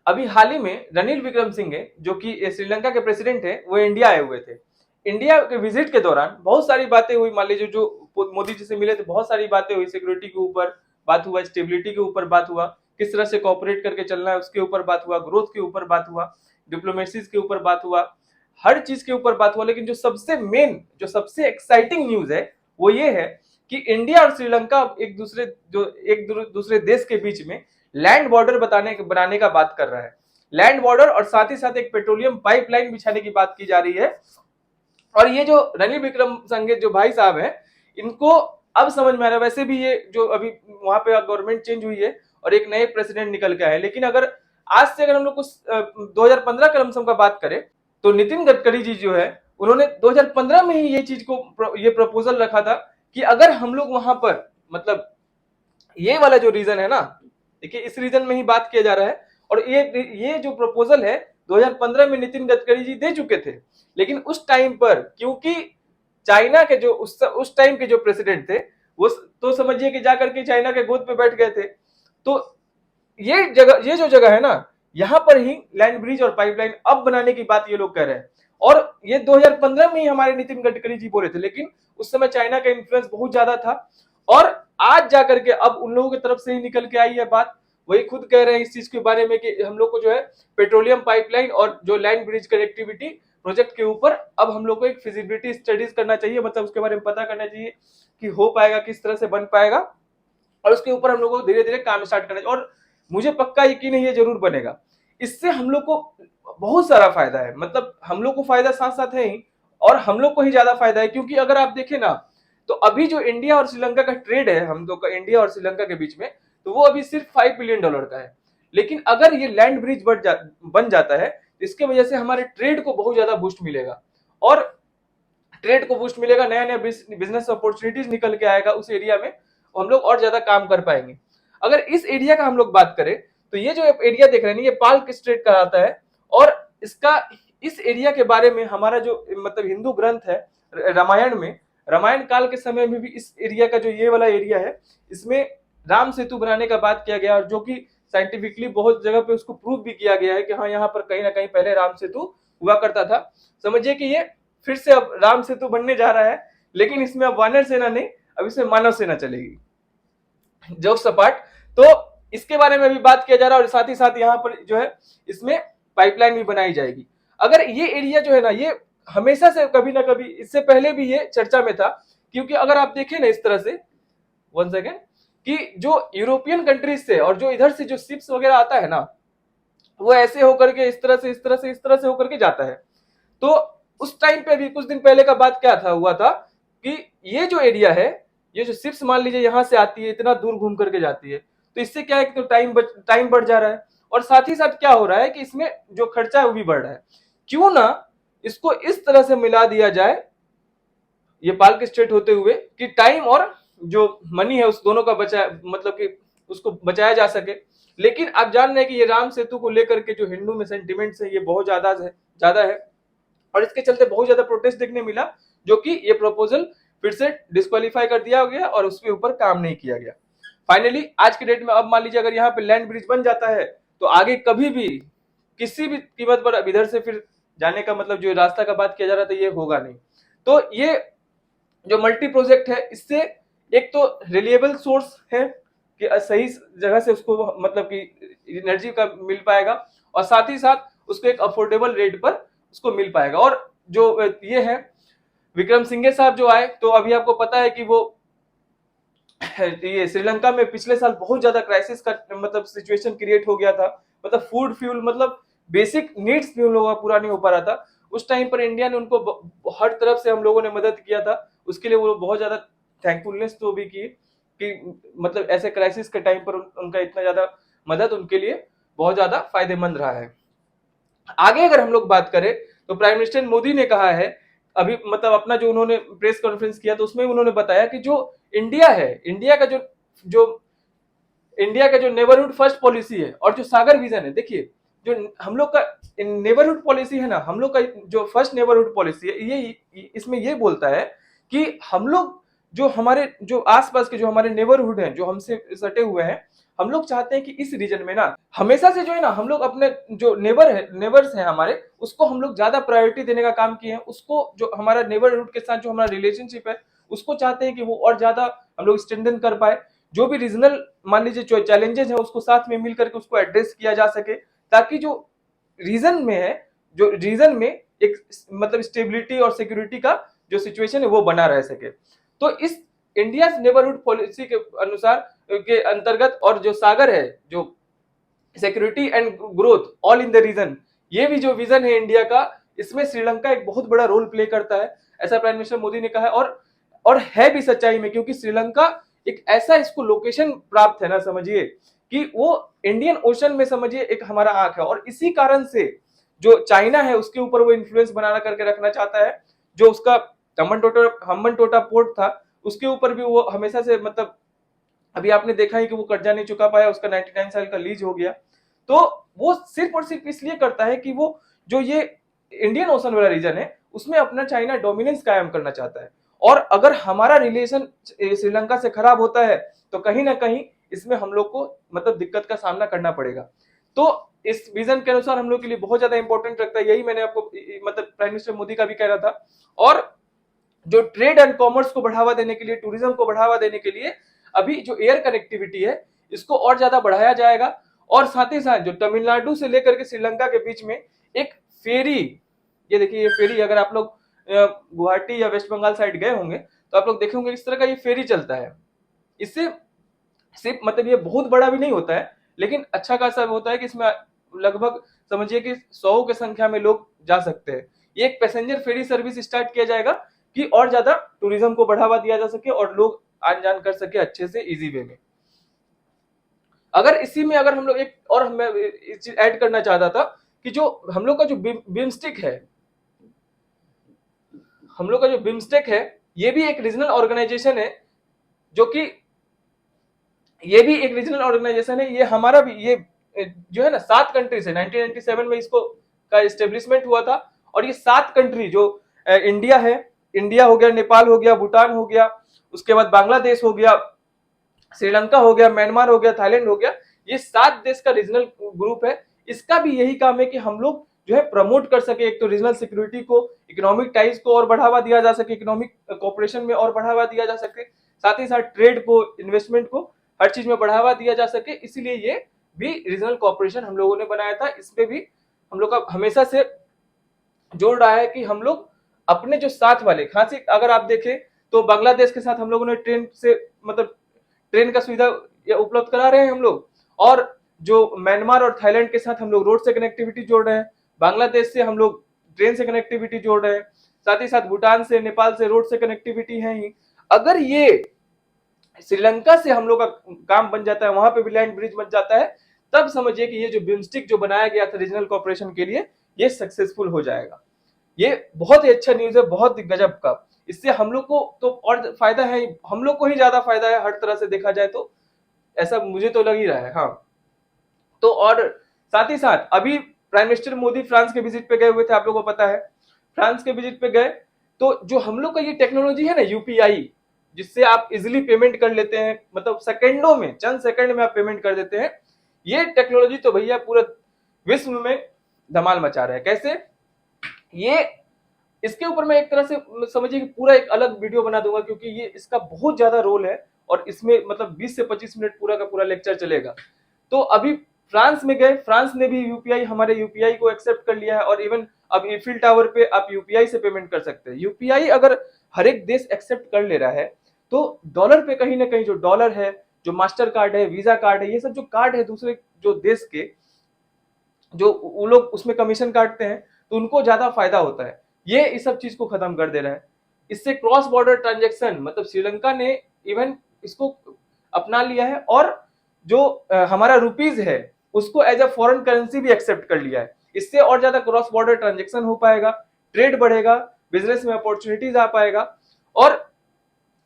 अभी हाल ही में रणील विक्रमसिंघे जो कि श्रीलंका के प्रेसिडेंट है, वो इंडिया आए हुए थे। इंडिया के विजिट के दौरान बहुत सारी बातें हुई, मान लीजिए जो मोदी जी से मिले थे, बहुत सारी बातें हुई, सिक्योरिटी के ऊपर बात हुआ, स्टेबिलिटी के ऊपर बात हुआ, किस तरह से कॉपरेट करके चलना है उसके ऊपर बात हुआ, ग्रोथ के ऊपर बात हुआ, डिप्लोमेसी के ऊपर बात हुआ, हर चीज के ऊपर बात हुआ। लेकिन जो सबसे मेन, जो सबसे एक्साइटिंग न्यूज है वो ये है कि इंडिया और श्रीलंका एक दूसरे देश के बीच में लैंड बॉर्डर बनाने का बात कर रहा है। लैंड बॉर्डर और साथ ही साथ एक पेट्रोलियम पाइपलाइन बिछाने की बात की जा रही है। और ये जो रणील विक्रमसिंघे जो भाई साहब हैं, इनको अब समझ में आ रहा है। वैसे भी ये जो अभी वहां पे गवर्नमेंट चेंज हुई है और एक नए प्रेसिडेंट निकल के आए, लेकिन अगर आज से अगर हम लोग कुछ 2015 के लमसम का बात करें तो नितिन गडकरी जी जो है, उन्होंने 2015 में ही ये चीज को, ये प्रपोजल रखा था कि अगर हम लोग वहां पर, मतलब ये वाला जो रीजन है ना, देखिए इस रीजन में ही बात किया जा रहा है। और ये जो प्रपोजल है 2015 में नितिन गडकरी जी दे चुके थे। लेकिन उस टाइम पर क्योंकि चाइना के जो उस टाइम के जो प्रेसिडेंट थे, वो तो समझिए कि जाकर के चाइना के गोद पे बैठ गए थे। तो ये जो जगह है ना, यहां पर ही लैंड ब्रिज और पाइपलाइन अब बनाने की बात ये लोग कह रहे हैं। और ये 2015 में ही हमारे नितिन गडकरी जी बोले थे, लेकिन उस समय चाइना का इन्फ्लुएंस बहुत ज्यादा था। और आज जाकर के अब उन लोगों की तरफ से ही निकल के आई है बात। वही खुद कह रहे हैं इस चीज के बारे में कि हम लोग को जो है पेट्रोलियम पाइपलाइन और जो लैंड ब्रिज कनेक्टिविटी प्रोजेक्ट के ऊपर अब हम लोग को एक फिजिबिलिटी स्टडीज करना चाहिए, मतलब उसके बारे में पता करना चाहिए कि हो पाएगा, किस तरह से बन पाएगा, और उसके ऊपर हम लोग को धीरे धीरे काम स्टार्ट करना चाहिए। और मुझे पक्का यकीन है ये जरूर बनेगा। इससे हम लोग को बहुत सारा फायदा है, मतलब हम लोग को फायदा साथ साथ है ही, और हम लोग को ही ज्यादा फायदा है। क्योंकि अगर आप देखें ना, तो अभी जो इंडिया और श्रीलंका का ट्रेड है, हम लोग का इंडिया और श्रीलंका के बीच में, तो वो अभी सिर्फ $5 बिलियन का है। लेकिन अगर ये लैंड ब्रिज बन जाता है, तो इसके वजह से हमारे ट्रेड को बहुत ज्यादा बूस्ट मिलेगा। और ट्रेड को बूस्ट मिलेगा, नया नया बिजनेस अपॉर्चुनिटीज निकल के आएगा उस एरिया में, हम लोग और ज्यादा काम कर पाएंगे। अगर इस एरिया का हम लोग बात करें, तो ये जो एरिया देख रहे हैं, ये पाल्क स्ट्रेट कहलाता है। और इसका, इस एरिया के बारे में हमारा जो मतलब हिंदू ग्रंथ है रामायण में, रामायण काल के समय में भी इस एरिया का जो ये वाला एरिया है, इसमें राम सेतु बनाने का बात किया गया, और जो कि साइंटिफिकली बहुत जगह पे उसको प्रूव भी किया गया है कि हाँ, यहाँ पर कहीं ना कहीं पहले राम सेतु हुआ करता था। समझिए कि ये फिर से अब राम सेतु बनने जा रहा है, लेकिन इसमें अब वानर सेना नहीं, अब इसमें मानव सेना चलेगी, जोक सपाट। तो इसके बारे में भी बात किया जा रहा है, और साथ ही साथ यहाँ पर जो है इसमें पाइपलाइन भी बनाई जाएगी। अगर ये एरिया जो है ना, ये हमेशा से कभी ना कभी, इससे पहले भी ये चर्चा में था। क्योंकि अगर आप देखें ना इस तरह से, वन सेकेंड, कि जो यूरोपियन कंट्रीज से और जो इधर से जो शिप्स वगैरह आता है ना, वो ऐसे होकर के इस तरह से इस तरह से इस तरह से होकर के जाता है। तो उस टाइम पे भी कुछ दिन पहले का बात क्या था, हुआ था कि ये जो एरिया है, ये जो शिप्स मान लीजिए यहां से आती है, इतना दूर घूम करके जाती है, तो इससे क्या है कि तो टाइम बढ़ जा रहा है। और साथ ही साथ क्या हो रहा है कि इसमें जो खर्चा है वो भी बढ़ रहा है। क्यों ना इसको इस तरह से मिला दिया जाए, ये पाल्क स्टेट होते हुए, कि टाइम और जो मनी है उस दोनों का बचा, मतलब कि उसको बचाया जा सके। लेकिन आप जान रहे हैं कि ये राम सेतु को लेकर के जो हिंदू में सेंटिमेंट्स है, ये बहुत ज्यादा है। और इसके चलते बहुत ज्यादा प्रोटेस्ट देखने मिला, जो कि ये प्रपोजल फिर से डिस्क्वालीफाई कर दिया गया और उसके ऊपर काम नहीं किया गया। फाइनली आज के डेट में अब मान लीजिए अगर यहाँ पे लैंड ब्रिज बन जाता है, तो आगे कभी भी किसी भी कीमत पर अब इधर से फिर जाने का, मतलब जो रास्ता का बात किया जा रहा था, ये होगा नहीं। तो ये जो मल्टी प्रोजेक्ट है, इससे एक तो रिलायबल सोर्स है कि सही जगह से उसको, मतलब कि एनर्जी का मिल पाएगा, और साथ ही साथ उसको एक अफोर्डेबल रेट पर उसको मिल पाएगा। और जो ये है विक्रमसिंघे साहब जो आए, तो अभी आपको पता है कि वो ये श्रीलंका में पिछले साल बहुत ज्यादा क्राइसिस का, मतलब सिचुएशन क्रिएट हो गया था। मतलब फूड फ्यूल, मतलब बेसिक नीड्स भी उन लोगों का पूरा नहीं हो पा रहा था। उस टाइम पर इंडिया ने उनको हर तरफ से हम लोगों ने मदद किया था, उसके लिए वो बहुत ज्यादा थैंकफुलनेस तो भी की कि मतलब ऐसे क्राइसिस के टाइम पर उनका इतना ज्यादा मदद उनके लिए बहुत ज्यादा फायदेमंद रहा है। आगे अगर हम लोग बात करें, तो प्राइम मिनिस्टर मोदी ने कहा है अभी, मतलब अपना जो उन्होंने प्रेस कॉन्फ्रेंस किया, तो उसमें उन्होंने बताया कि जो इंडिया है, इंडिया का जो नेबरहुड फर्स्ट पॉलिसी है और जो सागर विजन है, देखिए जो हम लोग का नेबरहुड पॉलिसी है ना, हम लोग का जो फर्स्ट नेबरहुड पॉलिसी है, ये इसमें ये बोलता है कि हम लोग जो हमारे जो आसपास के जो हमारे नेबरहुड हैं, जो हमसे सटे हुए हैं, हम लोग चाहते हैं कि इस रीजन में ना हमेशा से जो है ना हम लोग अपने जो नेबर्स हैं हमारे, उसको हम लोग ज्यादा प्रायोरिटी देने का काम किए हैं। उसको जो हमारा नेबरहुड के साथ जो हमारा रिलेशनशिप है उसको चाहते हैं कि वो और ज्यादा हम लोग स्ट्रेंथन कर पाए। जो भी रीजनल मान लीजिए जो चैलेंजेस है उसको साथ में मिल करके उसको एड्रेस किया जा सके, ताकि जो रीजन में है, जो रीजन में एक मतलब स्टेबिलिटी और सिक्योरिटी का जो सिचुएशन है वो बना रह सके। तो इस इंडिया नेबरहुड पॉलिसी के अनुसार के अंतर्गत और जो सागर है, जो security and growth all in the region, ये भी जो विजन है इंडिया का, इसमें श्रीलंका एक बहुत बड़ा रोल प्ले करता है, ऐसा प्राइम मिनिस्टर मोदी ने कहा है। और है भी सच्चाई में, क्योंकि श्रीलंका एक ऐसा इसको लोकेशन प्राप्त है ना, समझिए कि वो इंडियन ओशन में समझिए एक हमारा आंख है। और इसी कारण से जो चाइना है उसके ऊपर वो इन्फ्लुएंस बनाना करके रखना चाहता है। जो उसका हम्बन टोटा पोर्ट था उसके ऊपर भी वो हमेशा से मतलब अभी आपने देखा है कि वो कर्जा नहीं चुका पाया, उसका 99 साल का लीज हो गया। तो वो सिर्फ और सिर्फ इसलिए करता है कि वो जो ये इंडियन ओशन वाला रीजन है उसमें अपना चाइना डोमिनेंस कायम करना चाहता है। और अगर हमारा रिलेशन श्रीलंका से खराब होता है तो कहीं ना कहीं इसमें हम लोग को मतलब दिक्कत का सामना करना पड़ेगा। तो इस विजन के अनुसार हम लोग के लिए बहुत ज्यादा इंपॉर्टेंट रखता है, यही मैंने आपको मतलब प्राइम मिनिस्टर मोदी का भी कहना था। और जो ट्रेड एंड कॉमर्स को बढ़ावा देने के लिए, टूरिज्म को बढ़ावा देने के लिए अभी जो एयर कनेक्टिविटी है इसको और ज्यादा बढ़ाया जाएगा। और साथ ही साथ जो तमिलनाडु से लेकर के श्रीलंका के बीच में एक फेरी, ये देखिए ये फेरी, अगर आप लोग गुवाहाटी या वेस्ट बंगाल साइड गए होंगे तो आप लोग देखे होंगे इस तरह का ये फेरी चलता है। इससे सिर्फ मतलब ये बहुत बड़ा भी नहीं होता है, लेकिन अच्छा खासा होता है कि इसमें लगभग समझिए कि 100 की संख्या में लोग जा सकते हैं। ये एक पैसेंजर फेरी सर्विस स्टार्ट किया जाएगा कि और ज्यादा टूरिज्म को बढ़ावा दिया जा सके और लोग आन जान कर सके अच्छे से, इजी वे में। अगर इसी में अगर हम लोग एक और मैं ऐड करना चाहता था कि जो हम लोग का जो बिम्स्टिक है, हम लोग का जो बिम्स्टेक है ये भी एक रीजनल ऑर्गेनाइजेशन है, जो कि ये भी एक रीजनल ऑर्गेनाइजेशन है। ये हमारा भी ये जो है ना 7 कंट्री से 1997 में इसको का एस्टेब्लिशमेंट हुआ था। और ये 7 कंट्री जो इंडिया है, इंडिया हो गया, नेपाल हो गया, भूटान हो गया, उसके बाद बांग्लादेश हो गया, श्रीलंका हो गया, म्यांमार हो गया, थाईलैंड हो गया, ये 7 देश का रीजनल ग्रुप है। इसका भी यही काम है कि हम लोग जो है प्रमोट कर सके, एक तो रीजनल सिक्योरिटी को, इकोनॉमिक टाइज को और बढ़ावा दिया जा सके, इकोनॉमिक कोऑपरेशन में और बढ़ावा दिया जा सके, साथ ही साथ ट्रेड को, इन्वेस्टमेंट को, हर चीज में बढ़ावा दिया जा सके। इसलिए ये भी रीजनल कोऑपरेशन हम लोगों ने बनाया था। इसमें भी हम लोग का हमेशा से जोड़ रहा है कि हम लोग अपने जो साथ वाले, खासी अगर आप देखें तो बांग्लादेश के साथ हम लोगों ने ट्रेन से मतलब ट्रेन का सुविधा उपलब्ध करा रहे हैं हम लोग। और जो म्यांमार और थाईलैंड के साथ हम लोग रोड से कनेक्टिविटी जोड़ रहे हैं, बांग्लादेश से हम लोग ट्रेन से कनेक्टिविटी जोड़ रहे हैं, साथ ही साथ भूटान से, नेपाल से रोड से कनेक्टिविटी है ही। अगर ये श्रीलंका से हम लोग का काम बन जाता है, वहां पे भी लैंड ब्रिज बन जाता है, तब समझिए कि ये जो बिम्स्टिक जो बनाया गया था रीजनल कॉर्पोरेशन के लिए, ये सक्सेसफुल हो जाएगा। ये बहुत ही अच्छा न्यूज है, बहुत ही गजब का। इससे हम लोग को तो और फायदा है, हम लोग को ही ज्यादा फायदा है हर तरह से देखा जाए तो, ऐसा मुझे तो लग ही रहा है। हाँ, तो और साथ ही साथ अभी प्राइम मिनिस्टर मोदी फ्रांस के विजिट पे गए हुए थे, आप लोगों को पता है। फ्रांस के विजिट पे गए तो जो हम लोग का ये टेक्नोलॉजी है ना यूपीआई, जिससे आप इजिली पेमेंट कर लेते हैं, मतलब सेकंडों में, चंद सेकंड में आप पेमेंट कर देते हैं, ये टेक्नोलॉजी तो भैया पूरे विश्व में धमाल मचा रहा है। कैसे? ये इसके ऊपर मैं एक तरह से समझिए कि पूरा एक अलग वीडियो बना दूंगा, क्योंकि ये इसका बहुत ज्यादा रोल है और इसमें मतलब 20 से 25 मिनट पूरा का पूरा लेक्चर चलेगा। तो अभी फ्रांस में गए, फ्रांस ने भी यूपीआई, हमारे यूपीआई को एक्सेप्ट कर लिया है। और इवन अब ईफिल टावर पे आप यूपीआई से पेमेंट कर सकते हैं। यूपीआई अगर हर एक देश एक्सेप्ट कर ले रहा है तो डॉलर पे कहीं ना कहीं जो डॉलर है, जो मास्टर कार्ड है, वीजा कार्ड है, ये सब जो कार्ड है दूसरे जो देश के, जो वो लोग उसमें कमीशन काटते हैं तो उनको ज्यादा फायदा होता है। ये इस सब चीज को खत्म कर दे रहा है। इससे क्रॉस बॉर्डर ट्रांजैक्शन, मतलब श्रीलंका ने इवन इसको अपना लिया है। और जो हमारा रुपीज है उसको एज अ फॉरेन करेंसी भी एक्सेप्ट कर लिया है। इससे और ज्यादा क्रॉस बॉर्डर ट्रांजैक्शन हो पाएगा, ट्रेड बढ़ेगा, बिजनेस में अपॉर्चुनिटीज आ पाएगा। और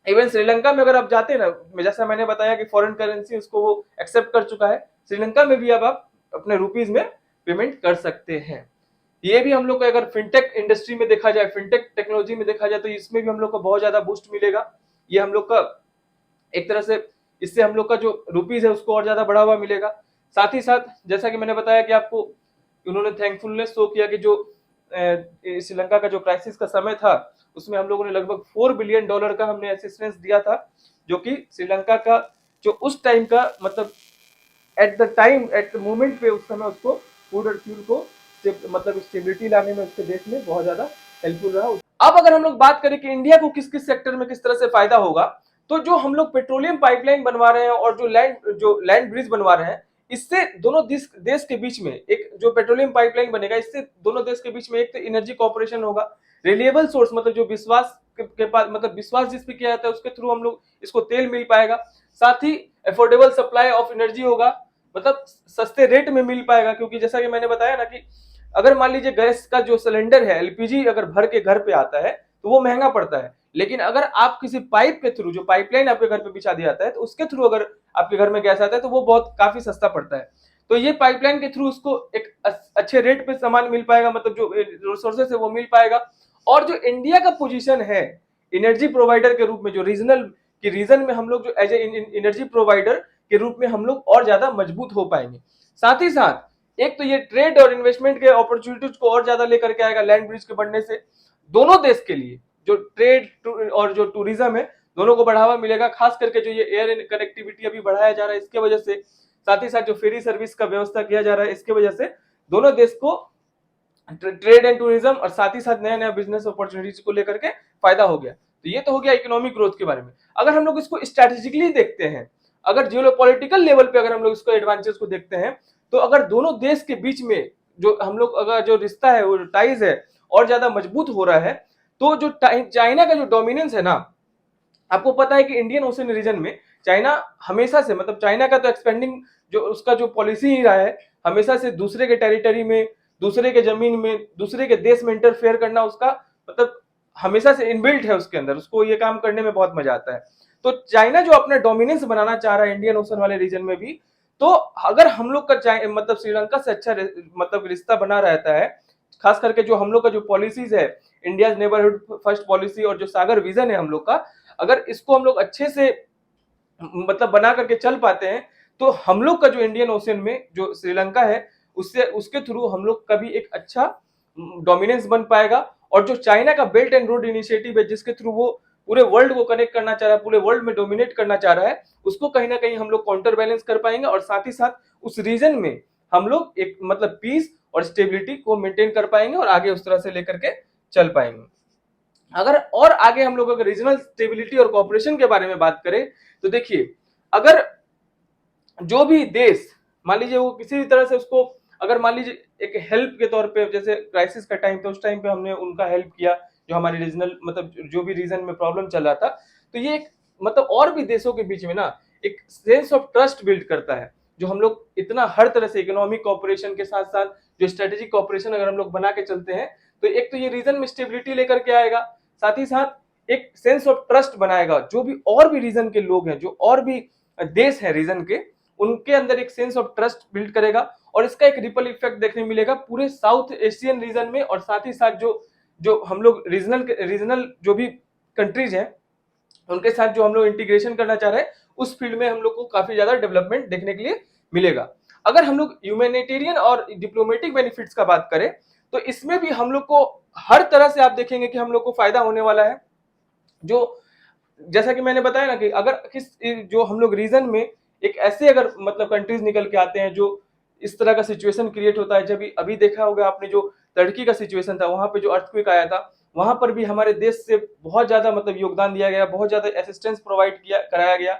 इवन श्रीलंका में अगर आप जाते हैं ना, जैसा मैंने बताया कि फॉरेन करेंसी उसको वो एक्सेप्ट कर चुका है, श्रीलंका में भी अब आप अपने रुपीज में पेमेंट कर सकते हैं। ये भी हम लोग को अगर फिनटेक इंडस्ट्री में देखा जाए, फिनटेक टेक्नोलॉजी में देखा जाए, तो इसमें भी हम लोग को बहुत ज्यादा बूस्ट मिलेगा। ये हम लोग का एक तरह से इससे हम लोग का जो रुपीज है उसको और ज्यादा बढ़ावा मिलेगा। साथ ही साथ जैसा कि मैंने बताया कि आपको उन्होंने थैंकफुलनेस शो किया कि जो श्रीलंका का जो क्राइसिस का समय था उसमें हम लोगों ने लगभग $4 बिलियन का हमने असिस्टेंस दिया था, जो कि श्रीलंका का जो उस टाइम का मतलब एट द मोमेंट पे उस समय उसको फूड और फ्यूल को मतलब स्टेबिलिटी लाने में उसके देश में बहुत ज्यादा हेल्पफुल रहा। अब अगर हम लोग बात करें कि इंडिया को किस किस सेक्टर में किस तरह से फायदा होगा, तो जो हम लोग पेट्रोलियम पाइपलाइन बनवा रहे हैं और जो लैंड ब्रिज बनवा रहे हैं, इससे दोनों देश के बीच में एक जो पेट्रोलियम पाइपलाइन बनेगा, इससे दोनों देश के बीच में एक तो एनर्जी कॉर्पोरेशन होगा, रिलायबल सोर्स मतलब जो विश्वास के पास मतलब विश्वास जिस पे किया जाता है उसके थ्रू हम लोग इसको तेल मिल पाएगा। साथ ही अफोर्डेबल सप्लाई ऑफ एनर्जी होगा, मतलब सस्ते रेट में मिल पाएगा, क्योंकि जैसा कि मैंने बताया ना कि अगर मान लीजिए गैस का जो सिलेंडर है एलपीजी अगर भर के घर पे आता है तो वो महंगा पड़ता है, लेकिन अगर आप किसी पाइप के थ्रू जो पाइपलाइन आपके घर पे बिछा दिया जाता है तो उसके थ्रू अगर आपके घर में गैस आता है तो वो बहुत काफी सस्ता पड़ता है। तो ये पाइपलाइन के थ्रू उसको एक अच्छे रेट पे सामान मिल पाएगा, मतलब जो रिसोर्सेस है वो मिल पाएगा। और जो इंडिया का पोजीशन है एनर्जी प्रोवाइडर के रूप में, जो रीजनल की रीजन में हम लोग जो एज एनर्जी प्रोवाइडर के रूप में हम लोग और ज्यादा मजबूत हो पाएंगे। साथ ही साथ एक तो ये ट्रेड और इन्वेस्टमेंट के अपॉर्चुनिटीज को और ज्यादा लेकर के आएगा लैंड ब्रिज के बनने से। दोनों देश के लिए जो ट्रेड और जो टूरिज्म है दोनों को बढ़ावा मिलेगा, खास करके जो ये एयर कनेक्टिविटी अभी बढ़ाया जा रहा है इसके वजह से, साथ ही साथ जो फेरी सर्विस का व्यवस्था किया जा रहा है इसके वजह से दोनों देश को ट्रेड एंड टूरिज्म और साथ ही साथ नया नया बिजनेस अपॉर्चुनिटीज को लेकर के फायदा हो गया। तो ये तो हो गया इकोनॉमिक ग्रोथ के बारे में। अगर हम लोग इसको स्ट्रेटेजिकली देखते हैं, अगर जियोपॉलिटिकल लेवल पे अगर हम लोग इसको एडवांटेज को देखते हैं, तो अगर दोनों देश के बीच में जो हम लोग अगर जो रिश्ता है वो टाइज है और ज्यादा मजबूत हो रहा है, तो जो चाइना का जो डोमिनेंस है ना, आपको पता है कि इंडियन ओशन रीजन में चाइना हमेशा से मतलब चाइना का तो एक्सपेंडिंग जो उसका जो पॉलिसी ही रहा है, हमेशा से दूसरे के टेरिटरी में, दूसरे के जमीन में, दूसरे के देश में इंटरफेयर करना उसका मतलब हमेशा से इनबिल्ट है उसके अंदर, उसको ये काम करने में बहुत मजा आता है। तो चाइना जो अपना डोमिनेंस बनाना चाह रहा है इंडियन ओशन वाले रीजन में भी, तो अगर हम लोग का मतलब श्रीलंका से अच्छा मतलब रिश्ता बना रहता है, खास करके जो हम लोग का जो पॉलिसीज है इंडिया नेबरहुड फर्स्ट पॉलिसी और जो सागर विजन है हम लोग का, अगर इसको हम लोग अच्छे से मतलब बना करके चल पाते हैं, तो हम लोग का जो इंडियन ओशन में जो श्रीलंका है उससे उसके थ्रू हम लोग का भी एक अच्छा डोमिनेंस बन पाएगा। और जो चाइना का बेल्ट एंड रोड इनिशिएटिव है जिसके थ्रू वो पूरे वर्ल्ड को कनेक्ट करना चाह रहा है, पूरे वर्ल्ड में डोमिनेट करना चाह रहा है, उसको कहीं ना कहीं हम लोग काउंटर बैलेंस कर पाएंगे और साथ ही साथ उस रीजन में हम लोग एक मतलब पीस और स्टेबिलिटी को मेंटेन कर पाएंगे और आगे उस तरह से लेकर के चल पाएंगे। अगर और आगे हम लोग अगर रीजनल स्टेबिलिटी और कोऑपरेशन के बारे में बात करें, तो देखिए अगर जो भी देश मान लीजिए वो किसी भी तरह से उसको अगर मान लीजिए एक हेल्प के तौर पे, जैसे क्राइसिस का टाइम था उस टाइम पे हमने उनका हेल्प किया, जो हमारे रीजनल मतलब जो भी रीजन में प्रॉब्लम चल रहा था, तो ये एक मतलब और भी देशों के बीच में ना एक सेंस ऑफ ट्रस्ट बिल्ड करता है। जो हम लोग इतना हर तरह से इकोनॉमिक कॉपरेशन के साथ साथ जो स्ट्रेटेजिक कॉपरेशन अगर हम लोग बना के चलते हैं, तो एक तो ये रीजन में स्टेबिलिटी लेकर के आएगा, साथ ही साथ एक सेंस ऑफ ट्रस्ट बनाएगा। जो भी और भी रीजन के लोग हैं, जो और भी देश है रीजन के, उनके अंदर एक सेंस ऑफ ट्रस्ट बिल्ड करेगा और इसका एक रिपल इफेक्ट देखने मिलेगा पूरे साउथ एशियन रीजन में। और साथ ही साथ जो जो हम लोग रीजनल जो भी कंट्रीज हैं उनके साथ जो हम लोग इंटीग्रेशन करना चाह रहे हैं उस फील्ड में हम लोग को काफी ज्यादा डेवलपमेंट देखने के लिए मिलेगा। अगर हम लोग ह्यूमैनिटेरियन और डिप्लोमेटिक बेनिफिट्स का बात करें, तो इसमें भी हम लोग को हर तरह से आप देखेंगे कि हम लोग को फायदा होने वाला है। जो जैसा कि मैंने बताया ना कि अगर किस जो हम लोग रीजन में एक ऐसे अगर मतलब कंट्रीज निकल के आते हैं जो इस तरह का सिचुएशन क्रिएट होता है, जब अभी देखा होगा आपने जो टर्की का सिचुएशन था, वहां पे जो अर्थक्वेक आया था, वहां पर भी हमारे देश से बहुत ज्यादा मतलब योगदान दिया गया, बहुत ज्यादा असिस्टेंस प्रोवाइड किया कराया गया।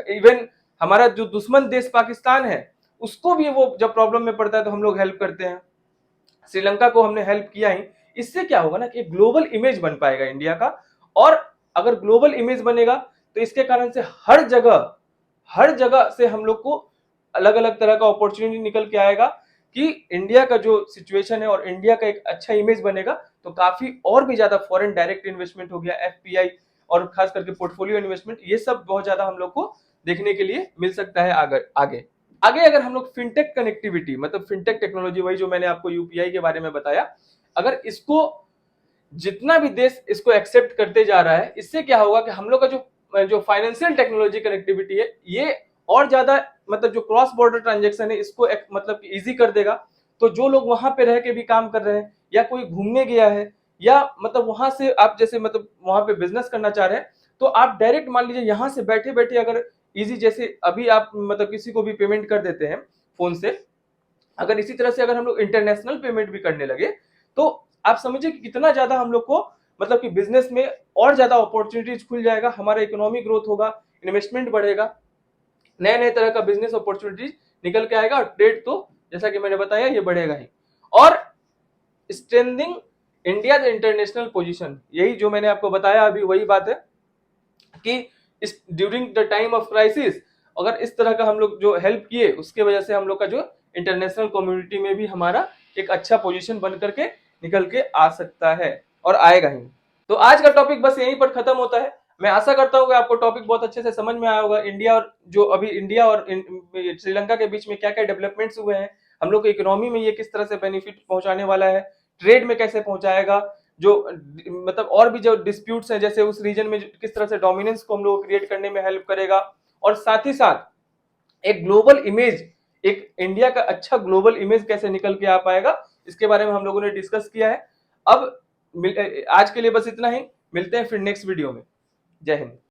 इवन हमारा जो दुश्मन देश पाकिस्तान है उसको भी वो जब प्रॉब्लम में पड़ता है तो हम लोग हेल्प करते हैं। श्रीलंका को हमने हेल्प किया ही, इससे क्या होगा ना कि ग्लोबल इमेज बन पाएगा इंडिया का। और अगर ग्लोबल इमेज बनेगा तो इसके कारण से हर जगह से हम लोग को अलग अलग तरह का अपॉर्चुनिटी निकल के आएगा कि इंडिया का जो सिचुएशन है और इंडिया का एक अच्छा इमेज बनेगा, तो काफी और भी ज्यादा फॉरेन डायरेक्ट इन्वेस्टमेंट हो गया, एफपीआई और खास करके पोर्टफोलियो इन्वेस्टमेंट, ये सब बहुत ज्यादा हम लोग को देखने के लिए मिल सकता है आगे आगे अगर हम लोग फिनटेक कनेक्टिविटी मतलब फिनटेक टेक्नोलॉजी, वही जो मैंने आपको यूपीआई के बारे में बताया, अगर इसको जितना भी देश इसको एक्सेप्ट करते जा रहा है, इससे क्या होगा कि हम लोग का जो जो फाइनेंशियल टेक्नोलॉजी कनेक्टिविटी है, ये और ज्यादा मतलब जो क्रॉस बॉर्डर ट्रांजेक्शन है इसको मतलब इजी कर देगा। तो जो लोग वहां पे रह के भी काम कर रहे हैं या कोई घूमने गया है या मतलब वहां से आप जैसे मतलब वहां पे बिजनेस करना चाह रहे हैं, तो आप डायरेक्ट मान लीजिए यहाँ से बैठे बैठे अगर इजी, जैसे अभी आप मतलब किसी को भी पेमेंट कर देते हैं फोन से, अगर इसी तरह से अगर हम लोग इंटरनेशनल पेमेंट भी करने लगे तो आप समझिए कि कितना ज्यादा हम लोग को मतलब कि बिजनेस में और ज्यादा अपॉर्चुनिटीज खुल जाएगा, हमारा इकोनॉमिक ग्रोथ होगा, इन्वेस्टमेंट बढ़ेगा, नए नए तरह का बिजनेस अपॉर्चुनिटीज निकल के आएगा, और ट्रेड तो जैसा कि मैंने बताया ये बढ़ेगा ही। और स्ट्रेंथनिंग इंडिया इंटरनेशनल पोजीशन, यही जो मैंने आपको बताया अभी वही बात है कि इस during the time of crisis अगर इस तरह का हम लोग जो हेल्प किए उसके वजह से हम लोग का जो इंटरनेशनल कम्युनिटी में भी हमारा एक अच्छा पोजीशन बन करके निकल के आ सकता है और आएगा ही। तो आज का टॉपिक बस यहीं पर खत्म होता है। मैं आशा करता हूँ कि आपको टॉपिक बहुत अच्छे से समझ में आया होगा। इंडिया और जो अभी इंडिया और श्रीलंका के बीच में क्या क्या डेवलपमेंट्स हुए हैं, हम लोग की इकोनॉमी में ये किस तरह से बेनिफिट पहुंचाने वाला है, ट्रेड में कैसे पहुंचाएगा, जो मतलब और भी जो डिस्प्यूट्स हैं जैसे उस रीजन में किस तरह से डोमिनेंस को हम लोग क्रिएट करने में हेल्प करेगा, और साथ ही साथ एक ग्लोबल इमेज, एक इंडिया का अच्छा ग्लोबल इमेज कैसे निकल के आ पाएगा, इसके बारे में हम लोगों ने डिस्कस किया है। अब आज के लिए बस इतना ही, मिलते हैं फिर नेक्स्ट वीडियो में। जय हिंद।